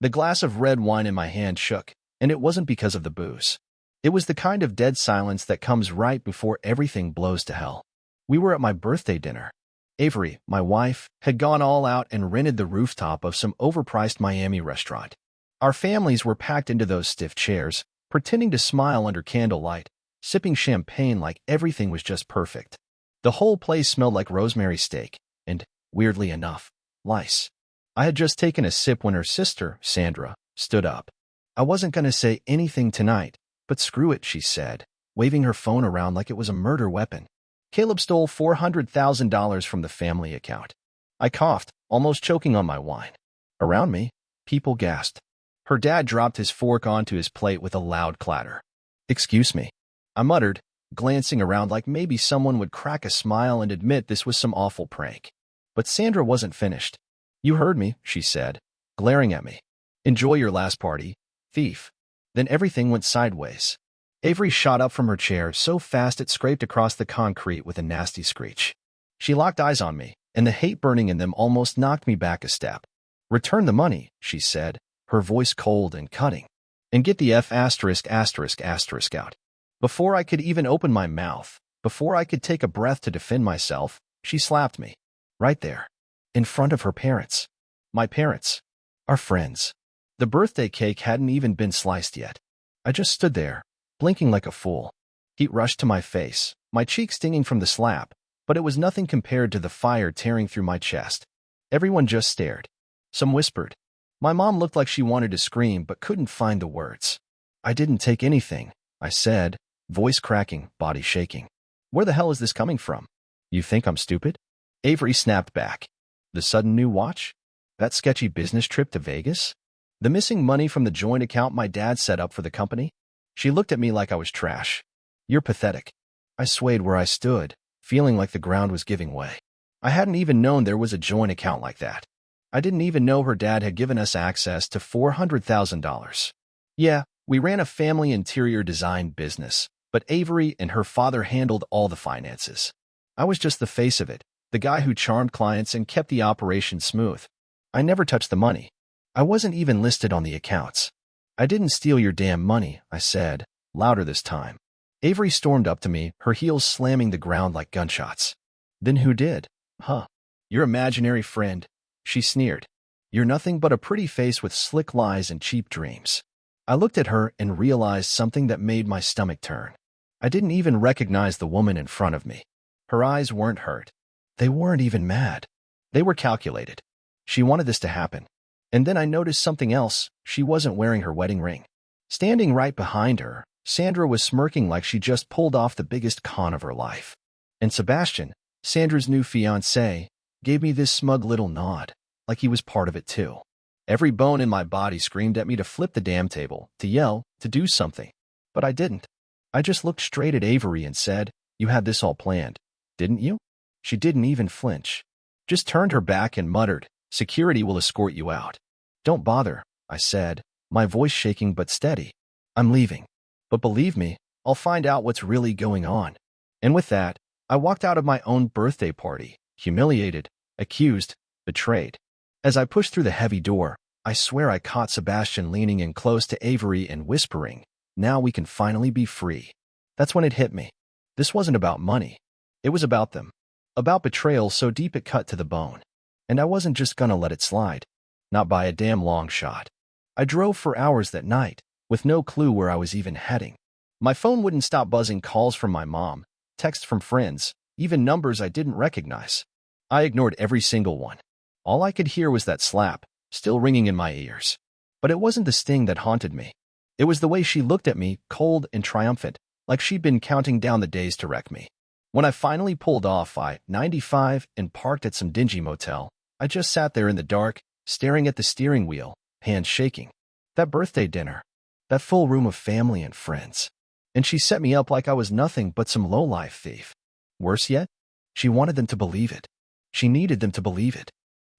The glass of red wine in my hand shook, and it wasn't because of the booze. It was the kind of dead silence that comes right before everything blows to hell. We were at my birthday dinner. Avery, my wife, had gone all out and rented the rooftop of some overpriced Miami restaurant. Our families were packed into those stiff chairs, pretending to smile under candlelight, sipping champagne like everything was just perfect. The whole place smelled like rosemary steak and, weirdly enough, lice. I had just taken a sip when her sister, Sandra, stood up. I wasn't going to say anything tonight, but screw it, she said, waving her phone around like it was a murder weapon. Caleb stole $400,000 from the family account. I coughed, almost choking on my wine. Around me, people gasped. Her dad dropped his fork onto his plate with a loud clatter. "Excuse me," I muttered, glancing around like maybe someone would crack a smile and admit this was some awful prank. But Sandra wasn't finished. "You heard me," she said, glaring at me. "Enjoy your last party, thief." Then everything went sideways. Avery shot up from her chair so fast it scraped across the concrete with a nasty screech. She locked eyes on me, and the hate burning in them almost knocked me back a step. "Return the money," she said, her voice cold and cutting. "And get the F*** out." Before I could even open my mouth, before I could take a breath to defend myself, she slapped me. Right there. In front of her parents. My parents. Our friends. The birthday cake hadn't even been sliced yet. I just stood there, blinking like a fool. Heat rushed to my face, my cheek stinging from the slap, but it was nothing compared to the fire tearing through my chest. Everyone just stared. Some whispered. My mom looked like she wanted to scream but couldn't find the words. "I didn't take anything," I said, voice cracking, body shaking. "Where the hell is this coming from? You think I'm stupid?" Avery snapped back. "The sudden new watch? That sketchy business trip to Vegas? The missing money from the joint account my dad set up for the company?" She looked at me like I was trash. "You're pathetic." I swayed where I stood, feeling like the ground was giving way. I hadn't even known there was a joint account like that. I didn't even know her dad had given us access to $400,000. Yeah, we ran a family interior design business, but Avery and her father handled all the finances. I was just the face of it, the guy who charmed clients and kept the operation smooth. I never touched the money. I wasn't even listed on the accounts. "I didn't steal your damn money," I said, louder this time. Avery stormed up to me, her heels slamming the ground like gunshots. "Then who did? Huh? Your imaginary friend," she sneered. "You're nothing but a pretty face with slick lies and cheap dreams." I looked at her and realized something that made my stomach turn. I didn't even recognize the woman in front of me. Her eyes weren't hurt. They weren't even mad. They were calculated. She wanted this to happen. And then I noticed something else. She wasn't wearing her wedding ring. Standing right behind her, Sandra was smirking like she just pulled off the biggest con of her life. And Sebastian, Sandra's new fiancé, gave me this smug little nod, like he was part of it too. Every bone in my body screamed at me to flip the damn table, to yell, to do something. But I didn't. I just looked straight at Avery and said, "You had this all planned, didn't you?" She didn't even flinch. Just turned her back and muttered, "Security will escort you out." "Don't bother," I said, my voice shaking but steady. "I'm leaving. But believe me, I'll find out what's really going on." And with that, I walked out of my own birthday party, humiliated, accused, betrayed. As I pushed through the heavy door, I swear I caught Sebastian leaning in close to Avery and whispering, "Now we can finally be free." That's when it hit me. This wasn't about money. It was about them. About betrayal so deep it cut to the bone. And I wasn't just gonna let it slide. Not by a damn long shot. I drove for hours that night, with no clue where I was even heading. My phone wouldn't stop buzzing calls from my mom, texts from friends, even numbers I didn't recognize. I ignored every single one. All I could hear was that slap, still ringing in my ears. But it wasn't the sting that haunted me. It was the way she looked at me, cold and triumphant, like she'd been counting down the days to wreck me. When I finally pulled off I-95 and parked at some dingy motel, I just sat there in the dark, staring at the steering wheel, hands shaking. That birthday dinner. That full room of family and friends. And she set me up like I was nothing but some low-life thief. Worse yet, she wanted them to believe it. She needed them to believe it.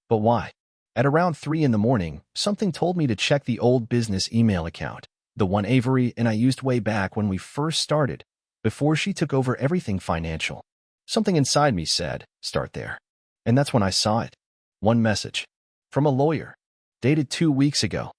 But why? At around 3 in the morning, something told me to check the old business email account, the one Avery and I used way back when we first started, before she took over everything financial. Something inside me said, start there. And that's when I saw it. One message. From a lawyer. Dated 2 weeks ago.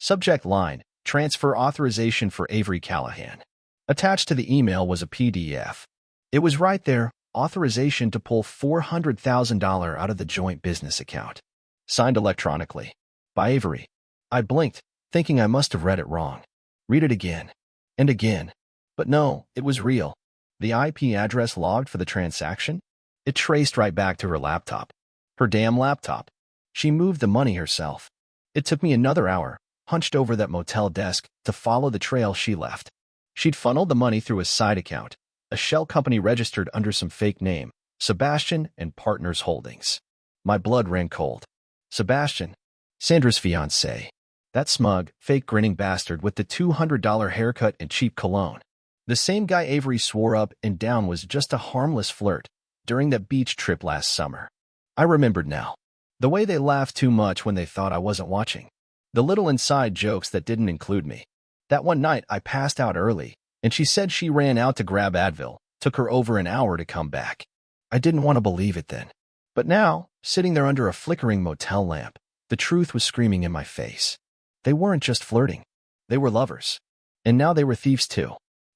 Subject line, transfer authorization for Avery Callahan. Attached to the email was a PDF. It was right there, authorization to pull $400,000 out of the joint business account. Signed electronically. By Avery. I blinked, thinking I must have read it wrong. Read it again. And again. But no, it was real. The IP address logged for the transaction? It traced right back to her laptop. Her damn laptop. She moved the money herself. It took me another hour, hunched over that motel desk, to follow the trail she left. She'd funneled the money through a side account, a shell company registered under some fake name, Sebastian and Partners Holdings. My blood ran cold. Sebastian, Sandra's fiancé. That smug, fake grinning bastard with the $200 haircut and cheap cologne. The same guy Avery swore up and down was just a harmless flirt during that beach trip last summer. I remembered now. The way they laughed too much when they thought I wasn't watching. The little inside jokes that didn't include me. That one night I passed out early, and she said she ran out to grab Advil. Took her over an hour to come back. I didn't want to believe it then. But now, sitting there under a flickering motel lamp, the truth was screaming in my face. They weren't just flirting. They were lovers. And now they were thieves too.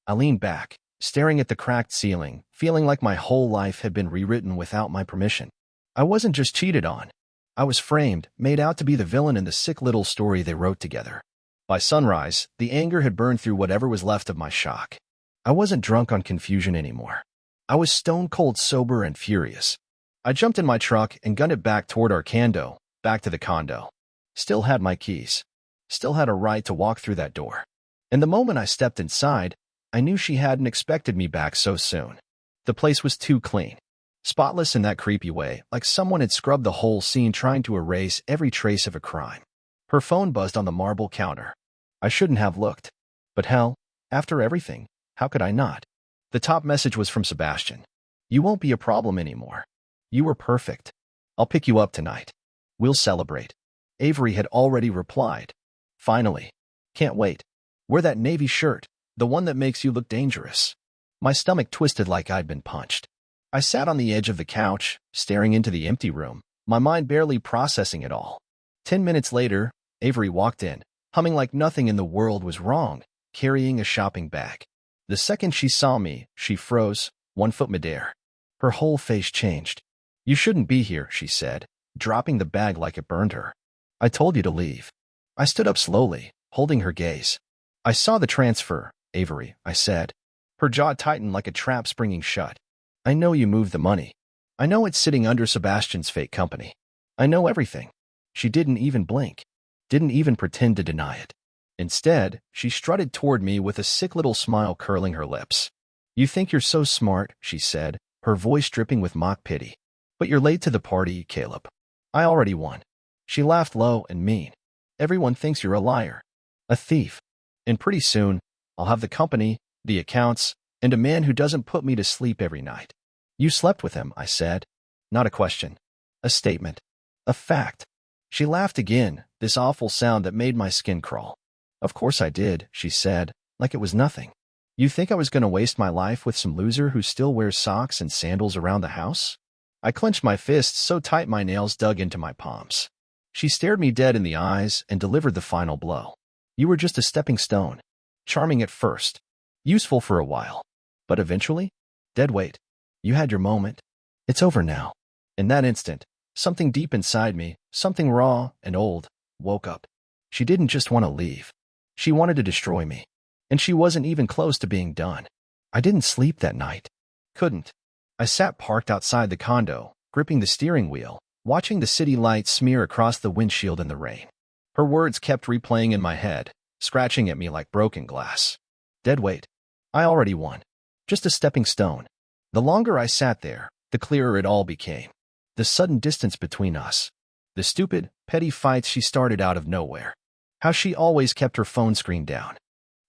I leaned back, staring at the cracked ceiling, feeling like my whole life had been rewritten without my permission. I wasn't just cheated on. I was framed, made out to be the villain in the sick little story they wrote together. By sunrise, the anger had burned through whatever was left of my shock. I wasn't drunk on confusion anymore. I was stone-cold sober and furious. I jumped in my truck and gunned it back toward our condo, back to the condo. Still had my keys. Still had a right to walk through that door. And the moment I stepped inside, I knew she hadn't expected me back so soon. The place was too clean. Spotless in that creepy way, like someone had scrubbed the whole scene trying to erase every trace of a crime. Her phone buzzed on the marble counter. I shouldn't have looked. But hell, after everything, how could I not? The top message was from Sebastian. You won't be a problem anymore. You were perfect. I'll pick you up tonight. We'll celebrate. Avery had already replied. Finally. Can't wait. Wear that navy shirt, the one that makes you look dangerous. My stomach twisted like I'd been punched. I sat on the edge of the couch, staring into the empty room, my mind barely processing it all. 10 minutes later, Avery walked in, humming like nothing in the world was wrong, carrying a shopping bag. The second she saw me, she froze, 1 foot midair. Her whole face changed. You shouldn't be here, she said, dropping the bag like it burned her. I told you to leave. I stood up slowly, holding her gaze. I saw the transfer, Avery, I said. Her jaw tightened like a trap springing shut. I know you moved the money. I know it's sitting under Sebastian's fake company. I know everything. She didn't even blink. Didn't even pretend to deny it. Instead, she strutted toward me with a sick little smile curling her lips. You think you're so smart, she said, her voice dripping with mock pity. But you're late to the party, Caleb. I already won. She laughed low and mean. Everyone thinks you're a liar. A thief. And pretty soon, I'll have the company, the accounts, and a man who doesn't put me to sleep every night. You slept with him, I said. Not a question. A statement. A fact. She laughed again, this awful sound that made my skin crawl. Of course I did, she said, like it was nothing. You think I was going to waste my life with some loser who still wears socks and sandals around the house? I clenched my fists so tight my nails dug into my palms. She stared me dead in the eyes and delivered the final blow. You were just a stepping stone. Charming at first. Useful for a while. But eventually? Dead weight. You had your moment. It's over now. In that instant, something deep inside me, something raw and old, woke up. She didn't just want to leave. She wanted to destroy me. And she wasn't even close to being done. I didn't sleep that night. Couldn't. I sat parked outside the condo, gripping the steering wheel, watching the city lights smear across the windshield in the rain. Her words kept replaying in my head, scratching at me like broken glass. Dead weight. I already won. Just a stepping stone. The longer I sat there, the clearer it all became. The sudden distance between us. The stupid, petty fights she started out of nowhere. How she always kept her phone screen down.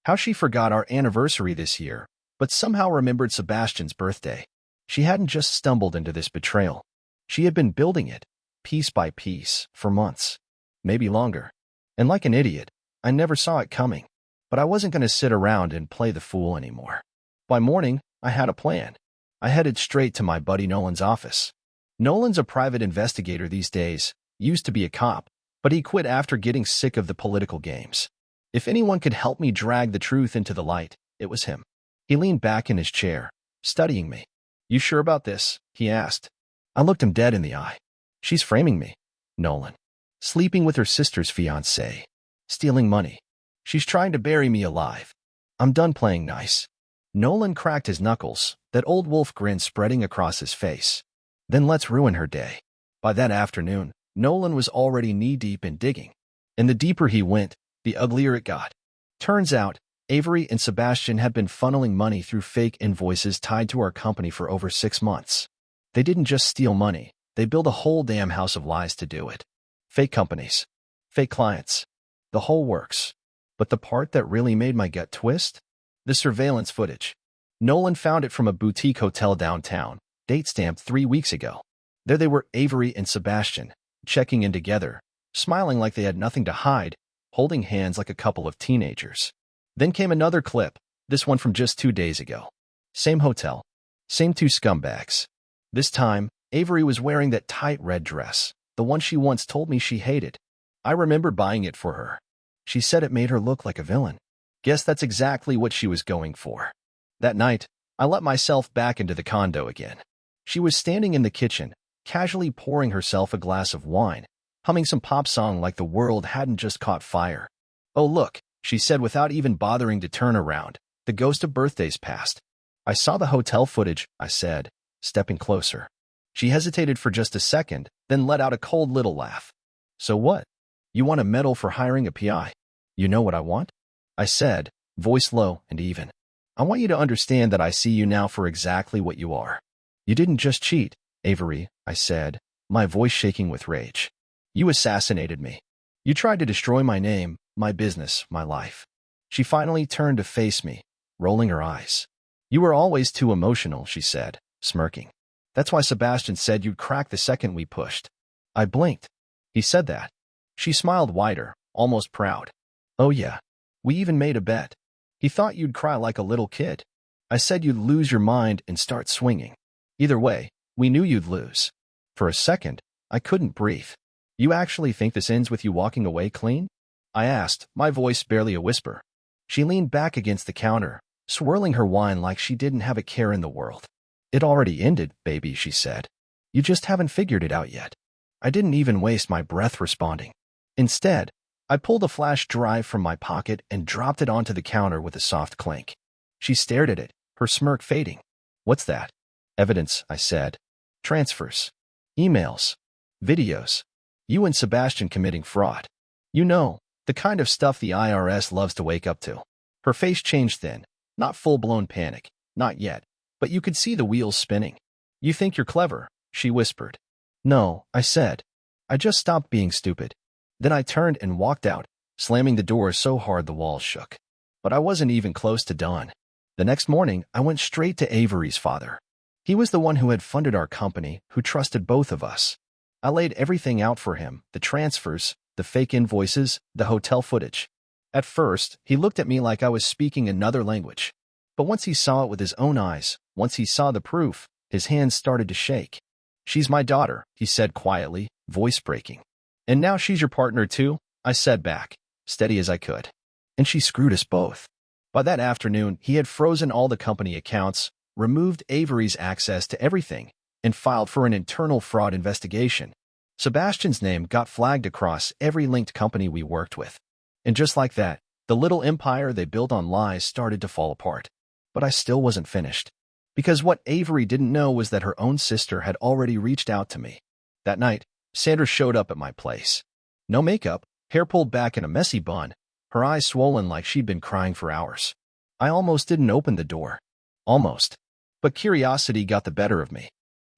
How she forgot our anniversary this year, but somehow remembered Sebastian's birthday. She hadn't just stumbled into this betrayal. She had been building it, piece by piece, for months. Maybe longer. And like an idiot, I never saw it coming. But I wasn't going to sit around and play the fool anymore. By morning, I had a plan. I headed straight to my buddy Nolan's office. Nolan's a private investigator these days, used to be a cop, But he quit after getting sick of the political games. If anyone could help me drag the truth into the light, it was him. He leaned back in his chair, studying me. "You sure about this?" he asked. I looked him dead in the eye. "She's framing me, Nolan. Sleeping with her sister's fiancé. Stealing money. She's trying to bury me alive. I'm done playing nice." Nolan cracked his knuckles, that old wolf grin spreading across his face. "Then let's ruin her day." By that afternoon, Nolan was already knee-deep in digging. And the deeper he went, the uglier it got. Turns out, Avery and Sebastian had been funneling money through fake invoices tied to our company for over 6 months. They didn't just steal money, they built a whole damn house of lies to do it. Fake companies. Fake clients. The whole works. But the part that really made my gut twist? The surveillance footage. Nolan found it from a boutique hotel downtown, date-stamped 3 weeks ago. There they were, Avery and Sebastian, checking in together, smiling like they had nothing to hide, holding hands like a couple of teenagers. Then came another clip, this one from just 2 days ago. Same hotel. Same 2 scumbags. This time, Avery was wearing that tight red dress, the one she once told me she hated. I remember buying it for her. She said it made her look like a villain. Guess that's exactly what she was going for. That night, I let myself back into the condo again. She was standing in the kitchen, casually pouring herself a glass of wine, humming some pop song like the world hadn't just caught fire. "Oh look," she said without even bothering to turn around, "the ghost of birthdays passed." "I saw the hotel footage," I said, stepping closer. She hesitated for just a second, then let out a cold little laugh. "So what? You want a medal for hiring a PI? You know what I want?" I said, voice low and even. "I want you to understand that I see you now for exactly what you are. You didn't just cheat, Avery," I said, my voice shaking with rage. "You assassinated me. You tried to destroy my name, my business, my life." She finally turned to face me, rolling her eyes. "You were always too emotional," she said, smirking. "That's why Sebastian said you'd crack the second we pushed." I blinked. "He said that?" She smiled wider, almost proud. "Oh yeah. We even made a bet. He thought you'd cry like a little kid. I said you'd lose your mind and start swinging. Either way, we knew you'd lose." For a second, I couldn't breathe. "You actually think this ends with you walking away clean?" I asked, my voice barely a whisper. She leaned back against the counter, swirling her wine like she didn't have a care in the world. "It already ended, baby," she said. "You just haven't figured it out yet." I didn't even waste my breath responding. Instead, I pulled a flash drive from my pocket and dropped it onto the counter with a soft clink. She stared at it, her smirk fading. "What's that?" "Evidence," I said. "Transfers. Emails. Videos. You and Sebastian committing fraud. You know, the kind of stuff the IRS loves to wake up to." Her face changed then, not full-blown panic, not yet, but you could see the wheels spinning. "You think you're clever," she whispered. "No," I said. "I just stopped being stupid." Then I turned and walked out, slamming the door so hard the walls shook. But I wasn't even close to dawn. The next morning, I went straight to Avery's father. He was the one who had funded our company, who trusted both of us. I laid everything out for him, the transfers, the fake invoices, the hotel footage. At first, he looked at me like I was speaking another language. But once he saw it with his own eyes, once he saw the proof, his hands started to shake. "She's my daughter," he said quietly, voice breaking. "And now she's your partner too," I said back, steady as I could. "And she screwed us both." By that afternoon, he had frozen all the company accounts, removed Avery's access to everything, and filed for an internal fraud investigation. Sebastian's name got flagged across every linked company we worked with. And just like that, the little empire they built on lies started to fall apart. But I still wasn't finished. Because what Avery didn't know was that her own sister had already reached out to me. That night, Sandra showed up at my place. No makeup, hair pulled back in a messy bun, her eyes swollen like she'd been crying for hours. I almost didn't open the door. Almost. But curiosity got the better of me.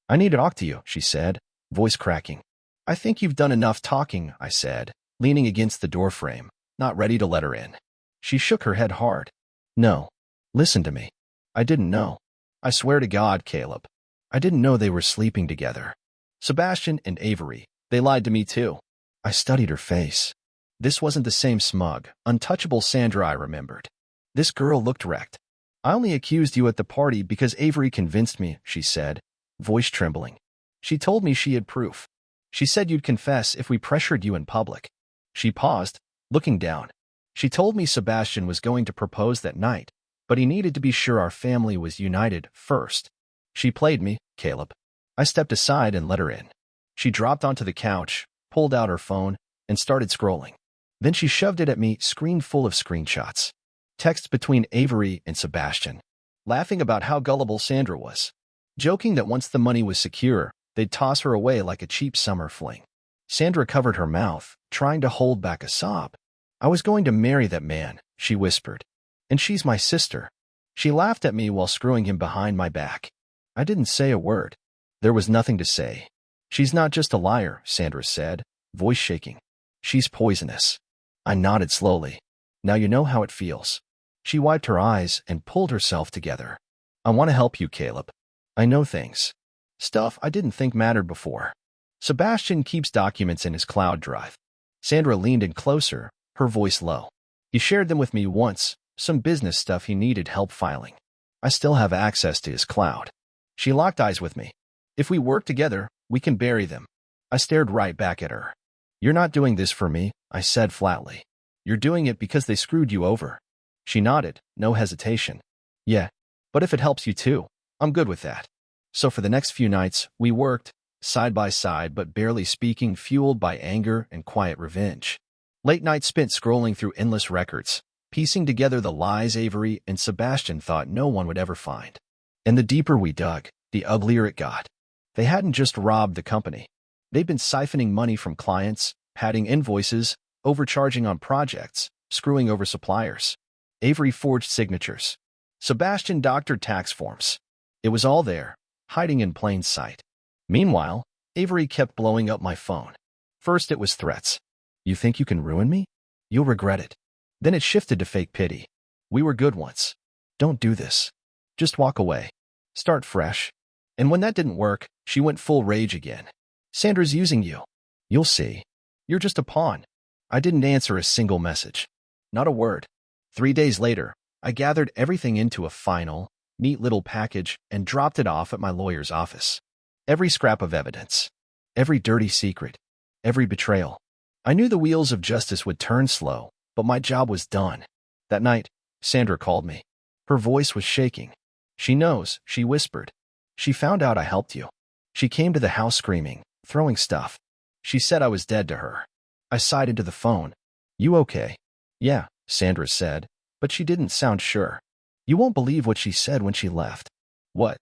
"I need to talk to you," she said, voice cracking. "I think you've done enough talking," I said, leaning against the doorframe, not ready to let her in. She shook her head hard. "No. Listen to me. I didn't know. I swear to God, Caleb. I didn't know they were sleeping together. Sebastian and Avery, they lied to me too." I studied her face. This wasn't the same smug, untouchable Sandra I remembered. This girl looked wrecked. "I only accused you at the party because Avery convinced me," she said, voice trembling. "She told me she had proof." She said you'd confess if we pressured you in public. She paused, looking down. She told me Sebastian was going to propose that night, but he needed to be sure our family was united first. She played me, Caleb. I stepped aside and let her in. She dropped onto the couch, pulled out her phone, and started scrolling. Then she shoved it at me, screen full of screenshots. Texts between Avery and Sebastian, laughing about how gullible Sandra was, joking that once the money was secure, they'd toss her away like a cheap summer fling. Sandra covered her mouth, trying to hold back a sob. I was going to marry that man, she whispered. And she's my sister. She laughed at me while screwing him behind my back. I didn't say a word. There was nothing to say. She's not just a liar, Sandra said, voice shaking. She's poisonous. I nodded slowly. Now you know how it feels. She wiped her eyes and pulled herself together. I want to help you, Caleb. I know things. Stuff I didn't think mattered before. Sebastian keeps documents in his cloud drive. Sandra leaned in closer, her voice low. He shared them with me once, some business stuff he needed help filing. I still have access to his cloud. She locked eyes with me. If we work together, we can bury them. I stared right back at her. You're not doing this for me, I said flatly. You're doing it because they screwed you over. She nodded, no hesitation. Yeah, but if it helps you too, I'm good with that. So for the next few nights, we worked, side by side but barely speaking, fueled by anger and quiet revenge. Late nights spent scrolling through endless records, piecing together the lies Avery and Sebastian thought no one would ever find. And the deeper we dug, the uglier it got. They hadn't just robbed the company. They'd been siphoning money from clients, padding invoices, overcharging on projects, screwing over suppliers. Avery forged signatures. Sebastian doctored tax forms. It was all there, hiding in plain sight. Meanwhile, Avery kept blowing up my phone. First it was threats. You think you can ruin me? You'll regret it. Then it shifted to fake pity. We were good once. Don't do this. Just walk away. Start fresh. And when that didn't work, she went full rage again. Sandra's using you. You'll see. You're just a pawn. I didn't answer a single message. Not a word. 3 days later, I gathered everything into a final, neat little package and dropped it off at my lawyer's office. Every scrap of evidence. Every dirty secret. Every betrayal. I knew the wheels of justice would turn slow, but my job was done. That night, Sandra called me. Her voice was shaking. She knows, she whispered. She found out I helped you. She came to the house screaming, throwing stuff. She said I was dead to her. I sighed into the phone. You okay? Yeah, Sandra said, but she didn't sound sure. You won't believe what she said when she left. What?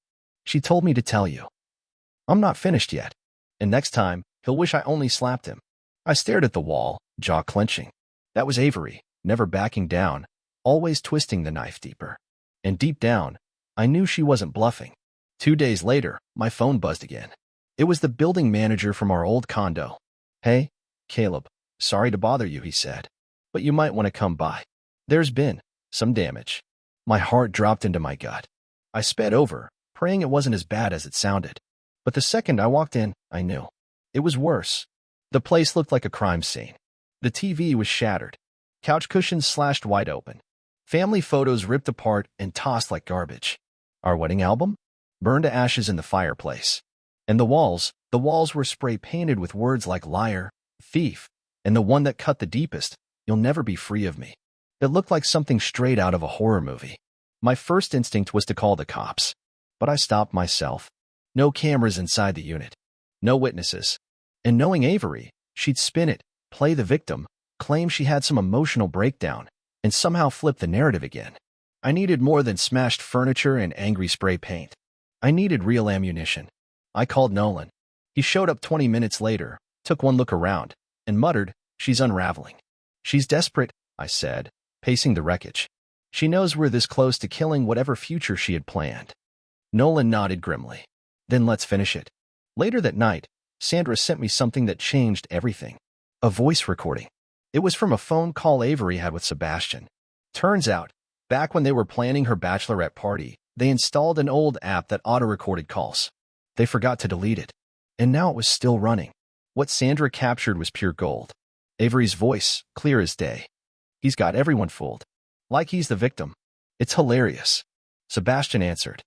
She told me to tell you. I'm not finished yet. And next time, he'll wish I only slapped him. I stared at the wall, jaw clenching. That was Avery, never backing down, always twisting the knife deeper. And deep down, I knew she wasn't bluffing. 2 days later, my phone buzzed again. It was the building manager from our old condo. Hey, Caleb, sorry to bother you, he said, but you might want to come by. There's been some damage. My heart dropped into my gut. I sped over, praying it wasn't as bad as it sounded. But the second I walked in, I knew. It was worse. The place looked like a crime scene. The TV was shattered. Couch cushions slashed wide open. Family photos ripped apart and tossed like garbage. Our wedding album? Burned to ashes in the fireplace. And the walls were spray painted with words like liar, thief, and the one that cut the deepest, you'll never be free of me. It looked like something straight out of a horror movie. My first instinct was to call the cops. But I stopped myself. No cameras inside the unit. No witnesses. And knowing Avery, she'd spin it, play the victim, claim she had some emotional breakdown, and somehow flip the narrative again. I needed more than smashed furniture and angry spray paint. I needed real ammunition. I called Nolan. He showed up 20 minutes later, took one look around, and muttered, "She's unraveling." "She's desperate," I said, pacing the wreckage. "She knows we're this close to killing whatever future she had planned." Nolan nodded grimly. "Then let's finish it." Later that night, Sandra sent me something that changed everything. A voice recording. It was from a phone call Avery had with Sebastian. Turns out, back when they were planning her bachelorette party, they installed an old app that auto-recorded calls. They forgot to delete it. And now it was still running. What Sandra captured was pure gold. Avery's voice, clear as day. He's got everyone fooled. Like he's the victim. It's hilarious. Sebastian answered.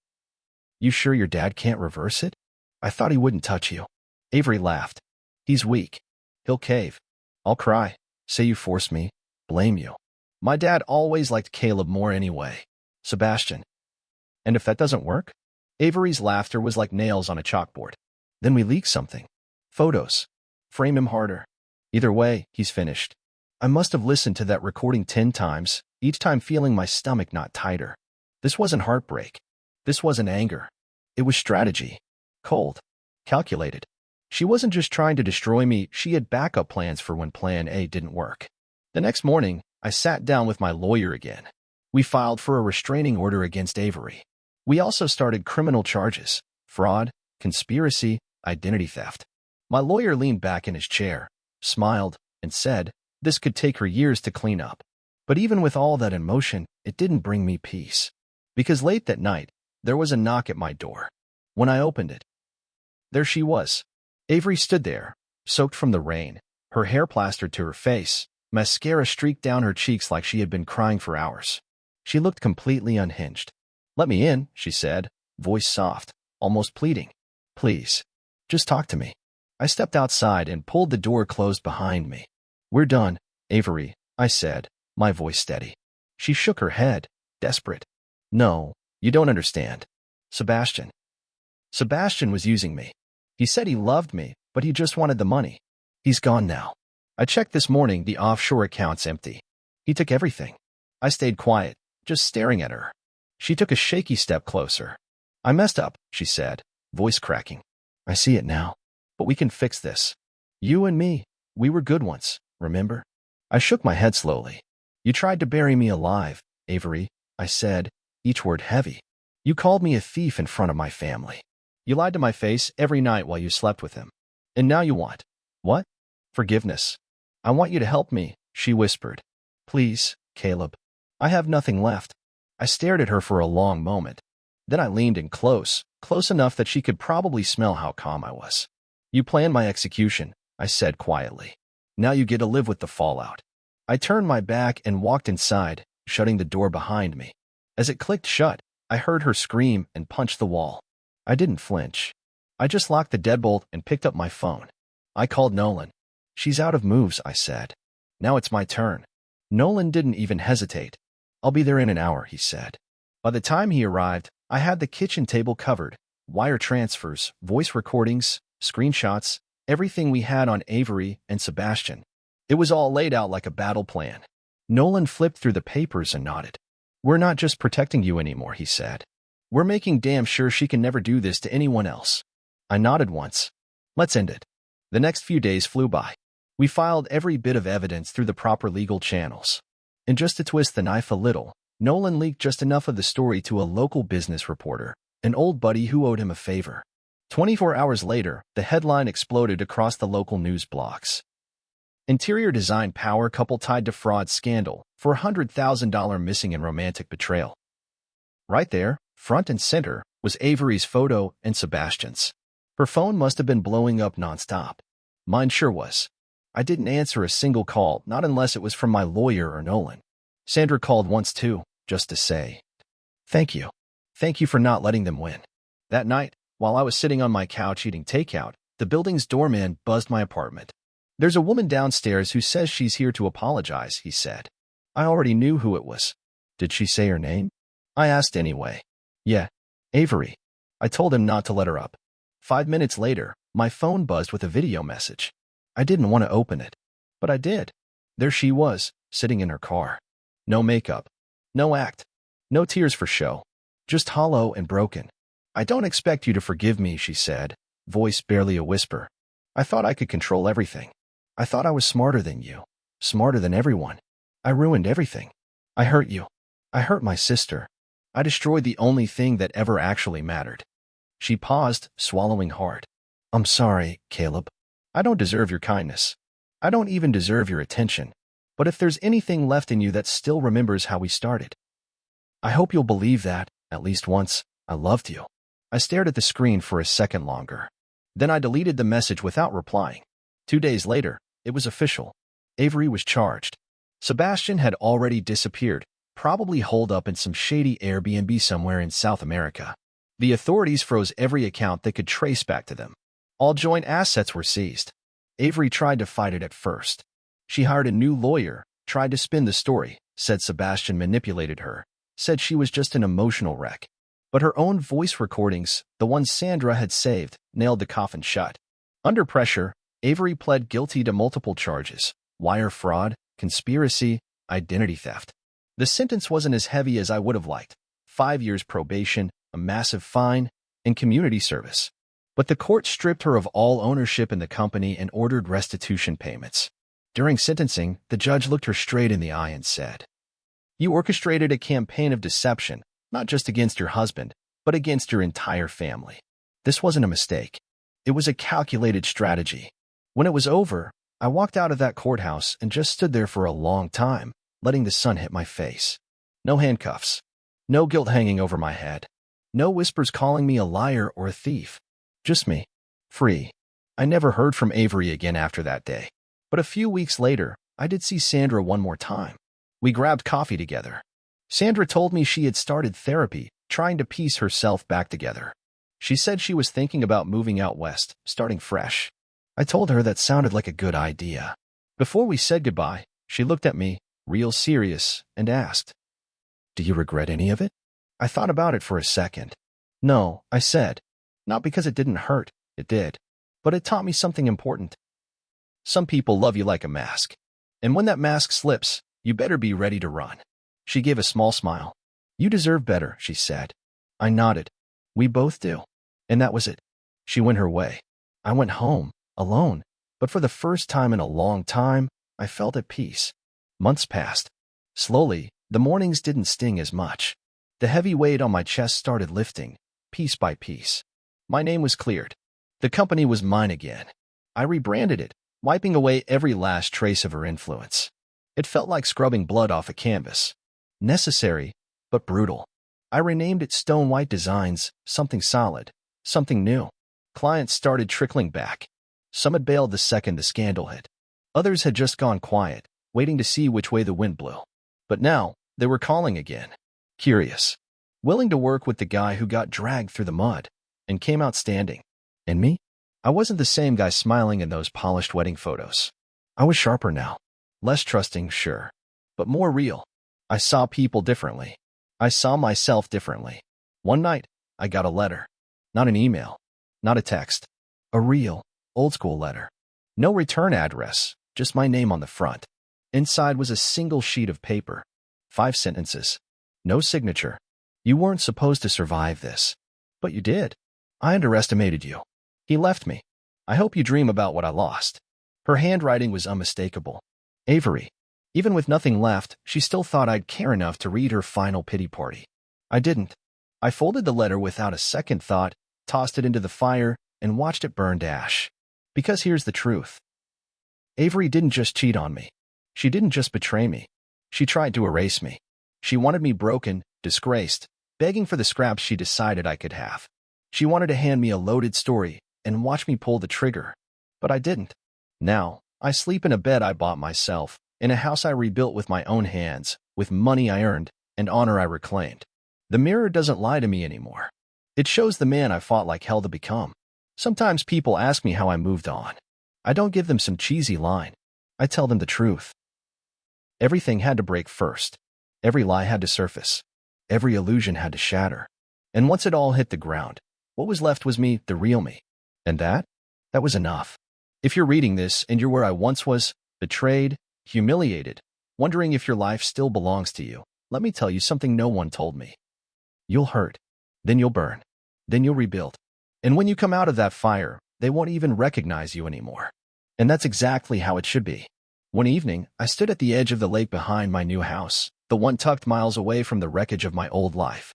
You sure your dad can't reverse it? I thought he wouldn't touch you. Avery laughed. He's weak. He'll cave. I'll cry. Say you forced me. Blame you. My dad always liked Caleb more anyway. Sebastian. And if that doesn't work? Avery's laughter was like nails on a chalkboard. Then we leak something. Photos. Frame him harder. Either way, he's finished. I must have listened to that recording 10 times, each time feeling my stomach knot tighter. This wasn't heartbreak. This wasn't anger. It was strategy. Cold. Calculated. She wasn't just trying to destroy me, she had backup plans for when plan A didn't work. The next morning, I sat down with my lawyer again. We filed for a restraining order against Avery. We also started criminal charges: fraud, conspiracy, identity theft. My lawyer leaned back in his chair, smiled, and said, this could take her years to clean up. But even with all that in motion, it didn't bring me peace. Because late that night, there was a knock at my door. When I opened it, there she was. Avery stood there, soaked from the rain, her hair plastered to her face, mascara streaked down her cheeks like she had been crying for hours. She looked completely unhinged. "Let me in," she said, voice soft, almost pleading. "Please, just talk to me." I stepped outside and pulled the door closed behind me. "We're done, Avery," I said, my voice steady. She shook her head, desperate. "No, you don't understand. Sebastian was using me. He said he loved me, but he just wanted the money. He's gone now. I checked this morning, the offshore account's empty. He took everything." I stayed quiet, just staring at her. She took a shaky step closer. "I messed up," she said, voice cracking. "I see it now. But we can fix this. You and me, we were good once, remember?" I shook my head slowly. "You tried to bury me alive, Avery," I said, each word heavy. "You called me a thief in front of my family. You lied to my face every night while you slept with him. And now you want, what? Forgiveness. I want you to help me," she whispered. "Please, Caleb. I have nothing left." I stared at her for a long moment. Then I leaned in close enough that she could probably smell how calm I was. "You planned my execution," I said quietly. "Now you get to live with the fallout." I turned my back and walked inside, shutting the door behind me. As it clicked shut, I heard her scream and punch the wall. I didn't flinch. I just locked the deadbolt and picked up my phone. I called Nolan. "She's out of moves," I said. "Now it's my turn." Nolan didn't even hesitate. "I'll be there in an hour," he said. By the time he arrived, I had the kitchen table covered: wire transfers, voice recordings, screenshots, everything we had on Avery and Sebastian. It was all laid out like a battle plan. Nolan flipped through the papers and nodded. "We're not just protecting you anymore," he said. "We're making damn sure she can never do this to anyone else." I nodded once. "Let's end it." The next few days flew by. We filed every bit of evidence through the proper legal channels. And just to twist the knife a little, Nolan leaked just enough of the story to a local business reporter, an old buddy who owed him a favor. 24 hours later, the headline exploded across the local news blogs. Interior design power couple tied to fraud scandal for $100,000 missing in romantic betrayal. Right there, front and center, was Avery's photo and Sebastian's. Her phone must have been blowing up nonstop. Mine sure was. I didn't answer a single call, not unless it was from my lawyer or Nolan. Sandra called once too, just to say, "Thank you. Thank you for not letting them win." That night, while I was sitting on my couch eating takeout, the building's doorman buzzed my apartment. "There's a woman downstairs who says she's here to apologize," he said. I already knew who it was. "Did she say her name?" I asked anyway. "Yeah, Avery." I told him not to let her up. 5 minutes later, my phone buzzed with a video message. I didn't want to open it, but I did. There she was, sitting in her car. No makeup, no act, no tears for show, just hollow and broken. "I don't expect you to forgive me," she said, voice barely a whisper. "I thought I could control everything. I thought I was smarter than you, smarter than everyone. I ruined everything. I hurt you. I hurt my sister. I destroyed the only thing that ever actually mattered." She paused, swallowing hard. "I'm sorry, Caleb. I don't deserve your kindness. I don't even deserve your attention. But if there's anything left in you that still remembers how we started, I hope you'll believe that, at least once, I loved you." I stared at the screen for a second longer. Then I deleted the message without replying. 2 days later, it was official. Avery was charged. Sebastian had already disappeared, probably holed up in some shady Airbnb somewhere in South America. The authorities froze every account they could trace back to them. All joint assets were seized. Avery tried to fight it at first. She hired a new lawyer, tried to spin the story, said Sebastian manipulated her, said she was just an emotional wreck. But her own voice recordings, the ones Sandra had saved, nailed the coffin shut. Under pressure, Avery pled guilty to multiple charges: wire fraud, conspiracy, identity theft. The sentence wasn't as heavy as I would have liked: 5 years probation, a massive fine, and community service. But the court stripped her of all ownership in the company and ordered restitution payments. During sentencing, the judge looked her straight in the eye and said, "You orchestrated a campaign of deception, not just against your husband, but against your entire family. This wasn't a mistake. It was a calculated strategy." When it was over, I walked out of that courthouse and just stood there for a long time, letting the sun hit my face. No handcuffs. No guilt hanging over my head. No whispers calling me a liar or a thief. Just me. Free. I never heard from Avery again after that day. But a few weeks later, I did see Sandra one more time. We grabbed coffee together. Sandra told me she had started therapy, trying to piece herself back together. She said she was thinking about moving out west, starting fresh. I told her that sounded like a good idea. Before we said goodbye, she looked at me, real serious, and asked, "Do you regret any of it?" I thought about it for a second. "No," I said. "Not because it didn't hurt, it did. But it taught me something important. Some people love you like a mask. And when that mask slips, you better be ready to run." She gave a small smile. "You deserve better," she said. I nodded. "We both do." And that was it. She went her way. I went home, alone. But for the first time in a long time, I felt at peace. Months passed. Slowly, the mornings didn't sting as much. The heavy weight on my chest started lifting, piece by piece. My name was cleared. The company was mine again. I rebranded it, wiping away every last trace of her influence. It felt like scrubbing blood off a canvas. Necessary, but brutal. I renamed it Stone White Designs, something solid, something new. Clients started trickling back. Some had bailed the second the scandal hit. Others had just gone quiet, waiting to see which way the wind blew. But now, they were calling again. Curious. Willing to work with the guy who got dragged through the mud and came out standing. And me? I wasn't the same guy smiling in those polished wedding photos. I was sharper now. Less trusting, sure, but more real. I saw people differently. I saw myself differently. One night, I got a letter. Not an email. Not a text. A real, old-school letter. No return address, just my name on the front. Inside was a single sheet of paper. 5 sentences. No signature. "You weren't supposed to survive this. But you did. I underestimated you. He left me. I hope you dream about what I lost." Her handwriting was unmistakable. Avery. Even with nothing left, she still thought I'd care enough to read her final pity party. I didn't. I folded the letter without a second thought, tossed it into the fire, and watched it burn to ash. Because here's the truth. Avery didn't just cheat on me. She didn't just betray me. She tried to erase me. She wanted me broken, disgraced, begging for the scraps she decided I could have. She wanted to hand me a loaded story and watch me pull the trigger. But I didn't. Now, I sleep in a bed I bought myself, in a house I rebuilt with my own hands, with money I earned, and honor I reclaimed. The mirror doesn't lie to me anymore. It shows the man I fought like hell to become. Sometimes people ask me how I moved on. I don't give them some cheesy line. I tell them the truth. Everything had to break first. Every lie had to surface. Every illusion had to shatter. And once it all hit the ground, what was left was me, the real me. And that was enough. If you're reading this and you're where I once was, betrayed, humiliated, wondering if your life still belongs to you, let me tell you something no one told me. You'll hurt. Then you'll burn. Then you'll rebuild. And when you come out of that fire, they won't even recognize you anymore. And that's exactly how it should be. One evening, I stood at the edge of the lake behind my new house, the one tucked miles away from the wreckage of my old life.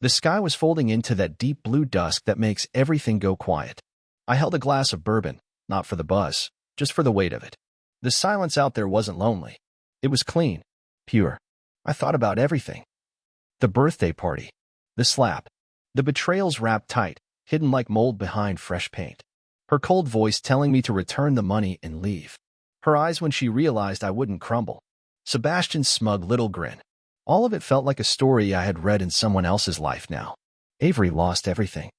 The sky was folding into that deep blue dusk that makes everything go quiet. I held a glass of bourbon, not for the buzz, just for the weight of it. The silence out there wasn't lonely. It was clean, pure. I thought about everything. The birthday party, the slap, the betrayals wrapped tight, hidden like mold behind fresh paint. Her cold voice telling me to return the money and leave. Her eyes when she realized I wouldn't crumble. Sebastian's smug little grin. All of it felt like a story I had read in someone else's life now. Avery lost everything.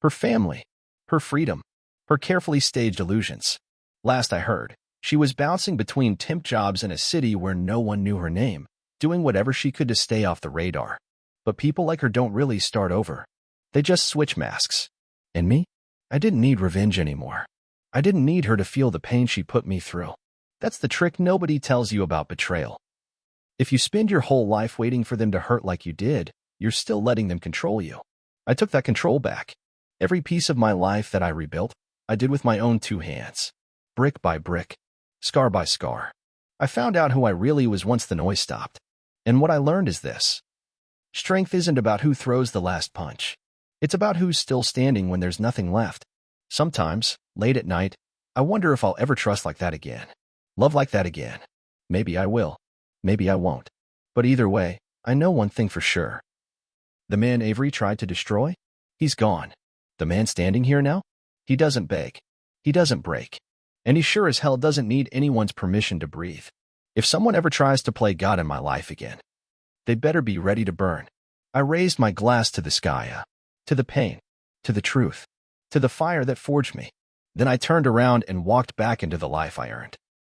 Her family, her freedom, her carefully staged illusions. Last I heard, she was bouncing between temp jobs in a city where no one knew her name, doing whatever she could to stay off the radar. But people like her don't really start over. They just switch masks. And me? I didn't need revenge anymore. I didn't need her to feel the pain she put me through. That's the trick nobody tells you about betrayal. If you spend your whole life waiting for them to hurt like you did, you're still letting them control you. I took that control back. Every piece of my life that I rebuilt, I did with my own 2 hands. Brick by brick. Scar by scar. I found out who I really was once the noise stopped. And what I learned is this. Strength isn't about who throws the last punch. It's about who's still standing when there's nothing left. Sometimes, late at night, I wonder if I'll ever trust like that again. Love like that again. Maybe I will. Maybe I won't. But either way, I know one thing for sure. The man Avery tried to destroy? He's gone. The man standing here now? He doesn't beg. He doesn't break. And he sure as hell doesn't need anyone's permission to breathe. If someone ever tries to play God in my life again, they better be ready to burn. I raised my glass to the sky, to the pain, to the truth, to the fire that forged me. Then I turned around and walked back into the life I earned.